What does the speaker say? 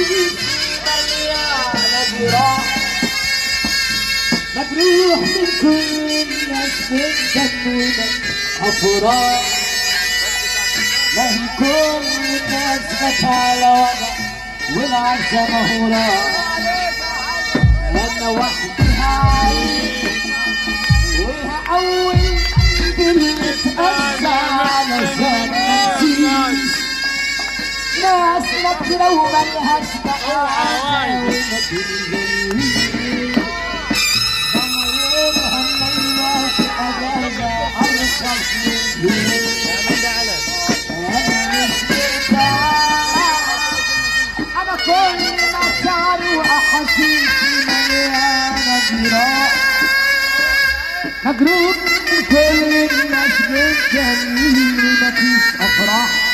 أحاسيس مليانة جراح، مجروح من كل الناس بتجننك أفراح. ما هي كل الناس جت على وضع والعزة مهورة، أنا وحدي هعيش وهقول كلمة أنسى على ذنبي. ناس نكرة وملهاش مقاعدة وما تنزلنيش، ضميرها الليلة في أجازة أرخص من دول. أنا مش مرتاح، أنا كل مشاعري وأحاسيسي مليانة جراح، مجروح من كل الناس بتجنني مفيش أفراح.